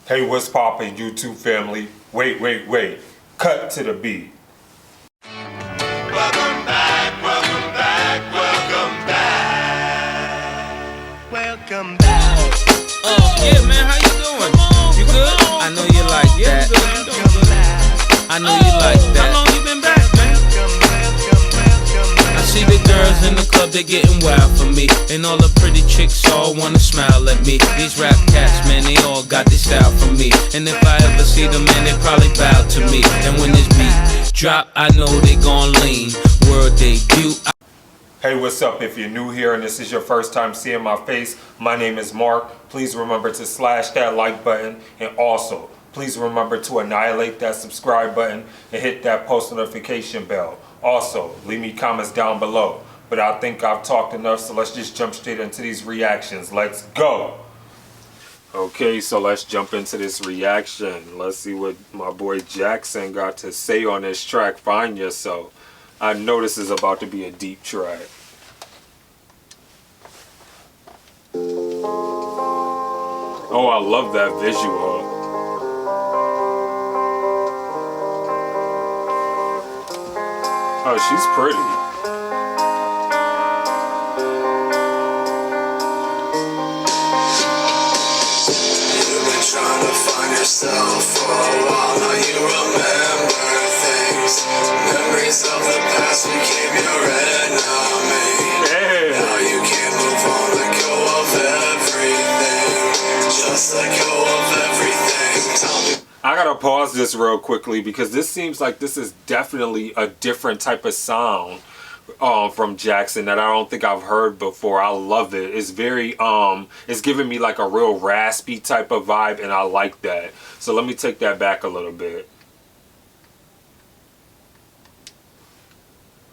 Hey, what's poppin', YouTube family? Wait. Cut to the beat. Welcome back, welcome back, welcome back. Welcome back. Yeah, man, how you doing? You good? I know you like that. I know you like that. How long you been back, man? I see the girls in the club, they getting wild for me. And all the pretty chicks all wanna smile at me. These rap cats, man, they all got this style from me. And if I ever see them, man, they probably bow to me. And when this beat drop, I know they gon' lean. World debut. Hey, what's up? If you're new here and this is your first time seeing my face, my name is Mark. Please remember to slash that like button, and also please remember to annihilate that subscribe button and hit that post notification bell. Also, leave me comments down below. But I think I've talked enough, so let's just jump straight into these reactions. Let's go! Okay, so let's jump into this reaction. Let's see what my boy Jackson got to say on this track, Find Yourself. I know this is about to be a deep track. Oh, I love that visual. Oh, she's pretty. You've been trying to find yourself for a while. Now you remember things. Memories of the past became your enemy. Yeah. Now you can't move on, let go of everything. Just let go of everything. Tell me. I gotta pause this real quickly because this seems like this is definitely a different type of sound from Jackson that I don't think I've heard before. I love it. It's very it's giving me like a real raspy type of vibe, and I like that. So let me take that back a little bit.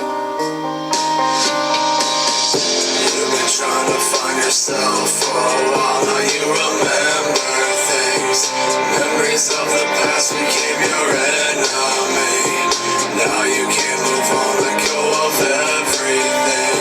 You've been trying to find yourself for a while. Now you remember things. Memories of the past became your enemy. Now you can't move on, let go of everything.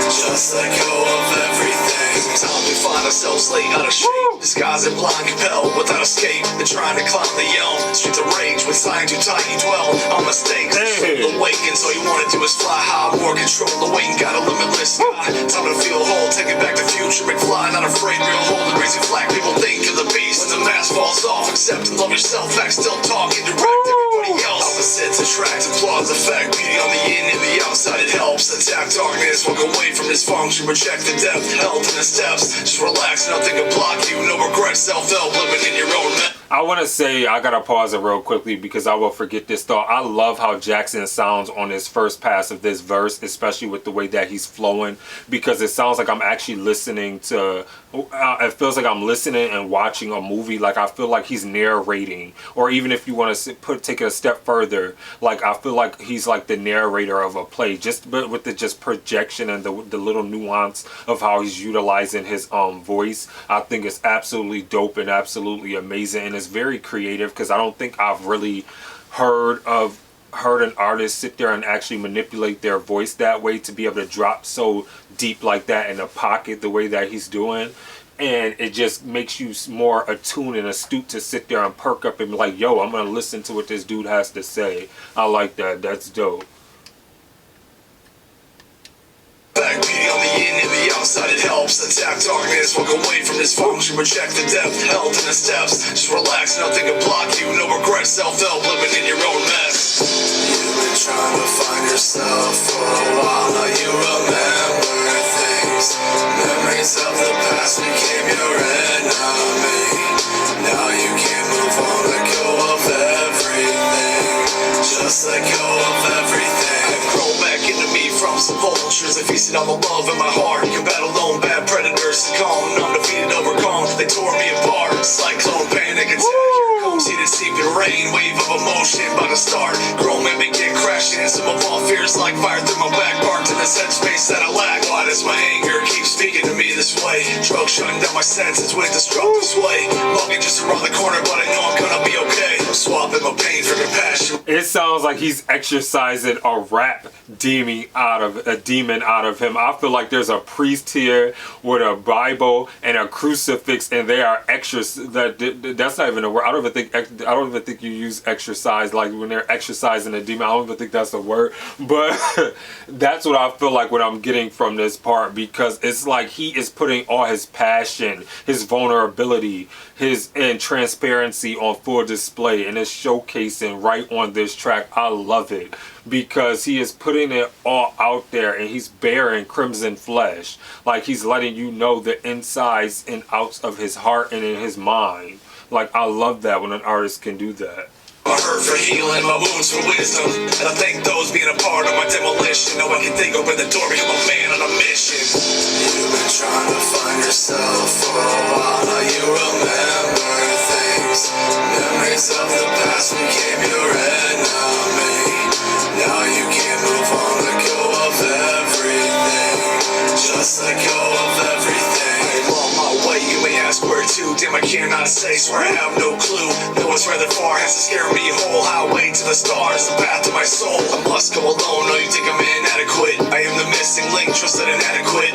Just let go of everything. Time we find ourselves late out of shape. Disguised and blind, compelled without escape. They're trying to climb the elm. Streets of rage with sign too tight. You dwell on mistakes. Hey. Awakens, all you wanna do is fly high. More control, the waiting got a limitless sky. Time to feel whole, take it back to future. McFly, not afraid, real hold the crazy flag. People think you're the beast. When the mask falls off, accept and love yourself. Back still talking direct. Everybody else. Opposites attract, applause effect. Beauty on the in and the outside, it helps. Attack darkness, walk away from dysfunction. Reject the depth, health in the steps. Just relax, nothing can block you. No regret, self-help, living in your own mess. I want to say, I gotta pause it real quickly because I will forget this thought. I love how Jackson sounds on his first pass of this verse, especially with the way that he's flowing, because it sounds like I'm actually listening to, it feels like I'm listening and watching a movie. Like I feel like he's narrating, or even if you want to take it a step further, like I feel like he's like the narrator of a play, just but with the just projection and the little nuance of how he's utilizing his voice. I think it's absolutely dope and absolutely amazing, and it's very creative because I don't think I've really heard an artist sit there and actually manipulate their voice that way to be able to drop so deep like that in a pocket the way that he's doing. And it just makes you more attuned and astute to sit there and perk up and be like, yo, I'm gonna listen to what this dude has to say. I like that. That's dope. Back beauty on the in and the outside, it helps. Attack darkness, walk away from dysfunction. Reject the depth, health in the steps. Just relax, nothing can block you. No regret, self-help, living in your own mess. You've been trying to find yourself for a while. Now you remember things. Memories of the past became your enemy. Now you can't move on, let go of everything. Just let go of everything. I've grown back into me from some vultures. They feasted on the love in my heart. Combat alone, bad predators succumb. Undefeated, overcome. They tore me apart. Cyclone, panic attack. Heated, seeping rain, wave of emotion about to start. Grown men begin crashing. Some of all fears like fire through my back. Parked in this headspace that I lack. Why does my anger keep speaking to me this way? Drugs shutting down my senses with destructive sway. Mugging just around the corner, but I know I'm gonna be okay. I'm swapping my pain for compassion. it sounds like he's exercising a rap demon out of him. I feel like there's a priest here with a Bible and a crucifix, and they are that's not even a word. I don't even think you use exercise like when they're exercising a demon. I don't even think that's a word, but that's what I feel like what I'm getting from this part, because it's like he is putting all his passion, his vulnerability, and transparency on full display, and it's showcasing right on this track. I love it because he is putting it all out there, and he's bearing crimson flesh. Like, he's letting you know the insides and outs of his heart and in his mind. Like, I love that when an artist can do that. I hurt for healing, my wounds for wisdom, and I thank those being a part of my demolition. Now I can think, open the door, become a man on a mission. You've been trying to find yourself for a while, now you remember things. Memories of the past became your enemy. Now you can't move on, let go of everything. Just let go of everything. I'm on my way, you may ask where to. Damn, I cannot say, swear I have no clue. No one's rather far, has to scare me whole. Highway to the stars, the path to my soul. I must go alone, no, you think I'm inadequate. I am the missing link, trusted inadequate.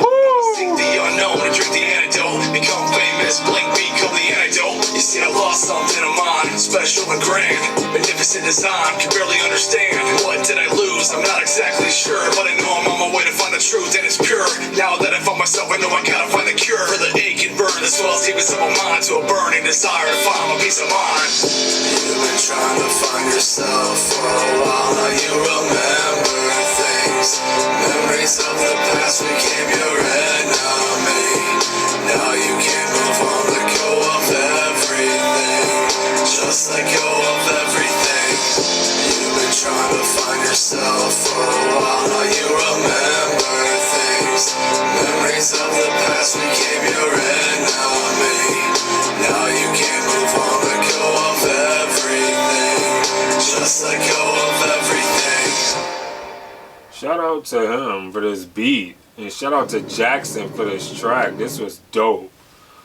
Seek the unknown and drink the antidote. Become famous, blink, become the antidote. You see, I lost something of mine, special and grand. Magnificent design, can barely understand. What did I lose? I'm not exactly sure, but I know I'm on my way to find the truth, and it's pure. Now that I found myself, I know I gotta find the cure for the ache and burn, as well as deep inside my mind, to a burning desire to find my peace of mind. You've been trying to find yourself for a while, now you remember things. Memories of the past became your enemy. Now you can't move on, let go of everything. Just let go of everything. You've been trying to find yourself for a while, now you remember things. Memories of the past became your enemy. Now you can't move on, let go of everything. Just let go of everything. Shout out to him for this beat, and shout out to Jackson for this track. This was dope.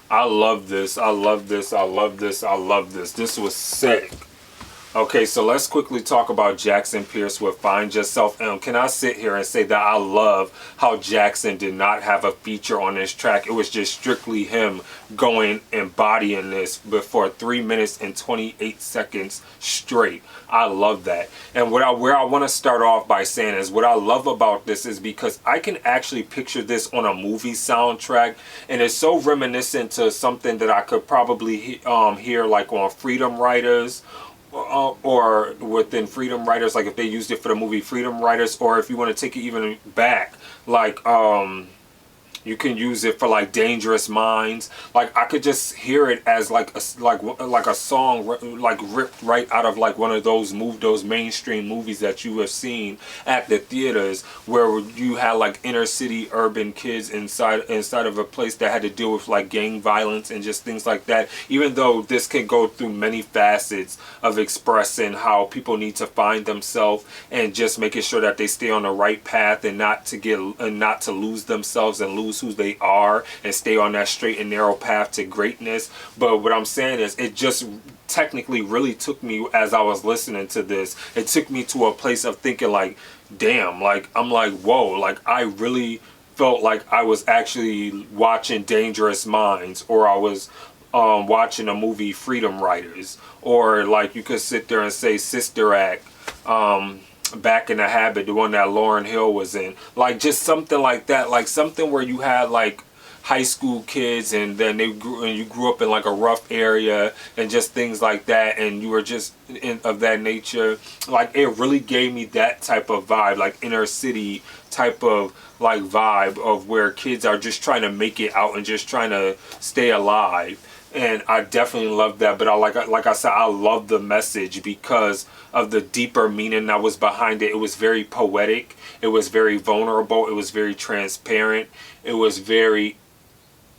I love this. I love this. I love this. I love this. This was sick. Okay, so let's quickly talk about Jackson Pierce with Find Yourself. Can I sit here and say that I love how Jackson did not have a feature on this track? It was just strictly him going embodying this for 3 minutes and 28 seconds straight. I love that. And where I want to start off by saying is what I love about this is because I can actually picture this on a movie soundtrack, and it's so reminiscent to something that I could probably hear like on Freedom Writers, or within Freedom Writers, like if they used it for the movie Freedom Writers, or if you want to take it even back, like you can use it for like Dangerous Minds. Like I could just hear it as like a song like ripped right out of like one of those mainstream movies that you have seen at the theaters, where you had like inner city urban kids inside of a place that had to deal with like gang violence and just things like that. Even though this can go through many facets of expressing how people need to find themselves and just making sure that they stay on the right path and not to lose themselves and lose who they are, and stay on that straight and narrow path to greatness. But what I'm saying is it just technically really took me, as I was listening to this, it took me to a place of thinking like, damn, like I'm like, whoa, like I really felt like I was actually watching Dangerous Minds, or I was watching a movie Freedom Writers, or like you could sit there and say Sister Act, Back in the Habit, the one that Lauryn Hill was in, like just something like that, like something where you had like high school kids and then you grew up in like a rough area and just things like that, and you were just of that nature. Like it really gave me that type of vibe, like inner city type of like vibe of where kids are just trying to make it out and just trying to stay alive. And I definitely love that. But like I said, I love the message because of the deeper meaning that was behind it. It was very poetic. It was very vulnerable. It was very transparent. It was very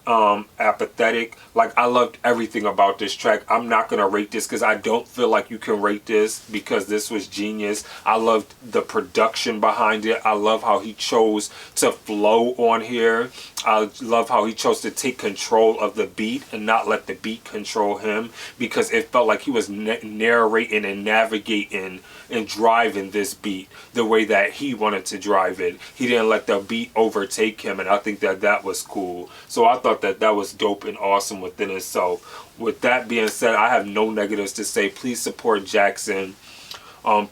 apathetic. Like I loved everything about this track. I'm not gonna rate this because I don't feel like you can rate this because this was genius. I loved the production behind it. I love how he chose to flow on here. I love how he chose to take control of the beat and not let the beat control him, because it felt like he was narrating and navigating and driving this beat the way that he wanted to drive it. He didn't let the beat overtake him, and I think that that was cool. So I thought that that was dope and awesome within itself. With that being said, I have no negatives to say. Please support Jackson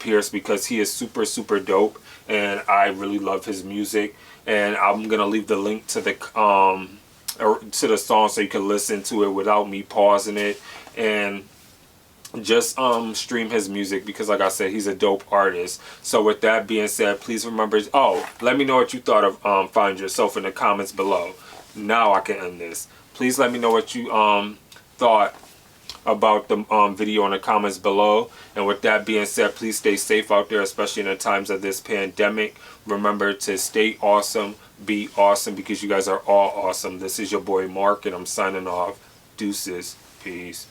Pierce, because he is super, super dope, and I really love his music. And I'm gonna leave the link to the song so you can listen to it without me pausing it, and just stream his music, because like I said, he's a dope artist. So with that being said, please remember, let me know what you thought of Find Yourself in the comments below. Now I can end this. Please let me know what you thought about the video in the comments below. And with that being said, please stay safe out there, especially in the times of this pandemic. Remember to stay awesome, be awesome, because you guys are all awesome. This is your boy Mark, and I'm signing off. Deuces. Peace.